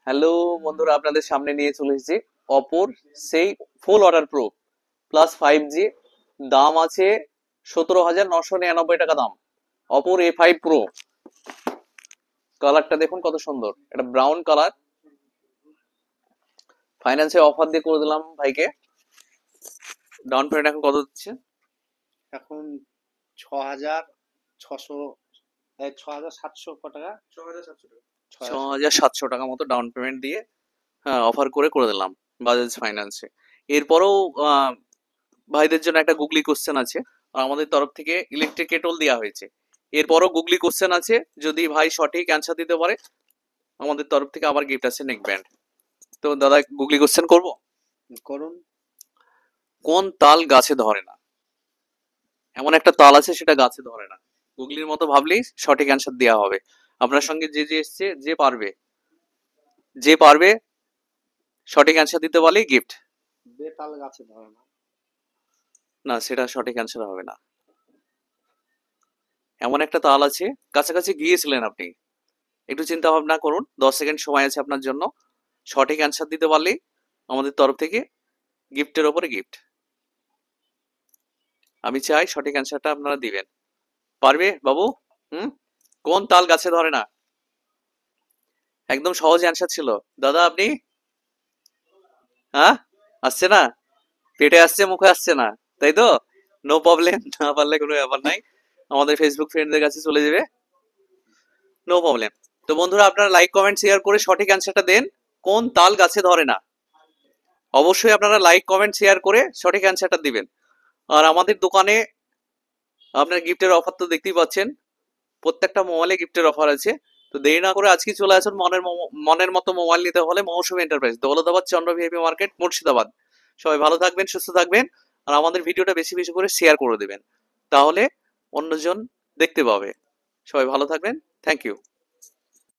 Hello বন্ধুরা, আপনাদের সামনে নিয়ে চলে এসেছি অপোর সেই ফুল ওয়াটার প্রুফ +5G। দাম আছে 17,999 টাকা দাম। অপোর A5 Pro। কালারটা দেখুন কত সুন্দর, এটা ব্রাউন কালার। ফাইন্যান্সে অফার দিয়ে করে দিলাম ভাইকে। ডাউন পেমেন্ট এখন কত দিচ্ছে? এখন 6,600 6,700 টাকা। 6,700 টাকা মতো ডাউন পেমেন্ট দিয়ে হ্যাঁ অফার করে দিলাম বাজাজ ফাইন্যান্সে। এরপরও আহ, ভাইদের জন্য একটা গুগলি কোশ্চেন আছে, আর আমাদের তরফ থেকে ইলেকট্রিক কেটল দেওয়া হয়েছে। এরপরও গুগলি কোশ্চেন আছে, যদি ভাই সঠিক অ্যান্সার দিতে পারে আমাদের তরফ থেকে আবার গিফট আছে নেক ব্যান্ড। তো দাদা গুগলি কোশ্চেন করব। করুন। কোন তাল গাছে ধরে না? এমন একটা তাল আছে সেটা গাছে ধরে না। গুগলির মতো ভাবলেই সঠিক অ্যান্সার দেওয়া হবে। আপনার সঙ্গে যে যে এসছে, যে পারবে সঠিক অ্যান্সার দিতে পারলেই গিফট। বেতাল গাছে ধরে না। না, সেটা সঠিক অ্যান্সার হবে না। এমন একটা তাল আছে, কাছাকাছি গিয়েছিলেন আপনি। একটু চিন্তা ভাবনা করুন, 10 সেকেন্ড সময় আছে আপনার জন্য। সঠিক অ্যান্সার দিতে পারলেই আমাদের তরফ থেকে গিফটের ওপরে গিফট। আমি চাই সঠিক অ্যান্সারটা আপনারা দিবেন। পারবে বাবু? হুম? কোন তাল গাছে ধরে না? একদম সহজ অ্যান্সার ছিল। দাদা আপনি? হ্যাঁ, আসছে না? পেটে আসছে, মুখে আসছে না, তাই তো? নো প্রবলেম, না পারলে কোনো ব্যাপার নাই, আমাদের ফেসবুক ফ্রেন্ডদের কাছে চলে যাবে। No problem. তো বন্ধুরা, আপনারা লাইক কমেন্ট শেয়ার করে সঠিক অ্যান্সারটা দেন। কোন তাল গাছে ধরে না? অবশ্যই আপনারা লাইক কমেন্ট শেয়ার করে সঠিক অ্যান্সারটা দিবেন। আর আমাদের দোকানে আপনার গিফটের অফার তো দেখতেই পাচ্ছেন, প্রত্যেকটা মোবাইলে গিফটের অফার আছে। তো দেরি না করে আজকে চলে আসুন। মনের মতো মোবাইল নিতে হলে মৌসুমী এন্টারপ্রাইজ, দৌলতাবাদ, চন্দ্র ভিআইপি মার্কেট, মুর্শিদাবাদ। সবাই ভালো থাকবেন, সুস্থ থাকবেন। আর আমাদের ভিডিওটা বেশি বেশি করে শেয়ার করে দেবেন, তাহলে অন্যজন দেখতে পাবে। সবাই ভালো থাকবেন। Thank you.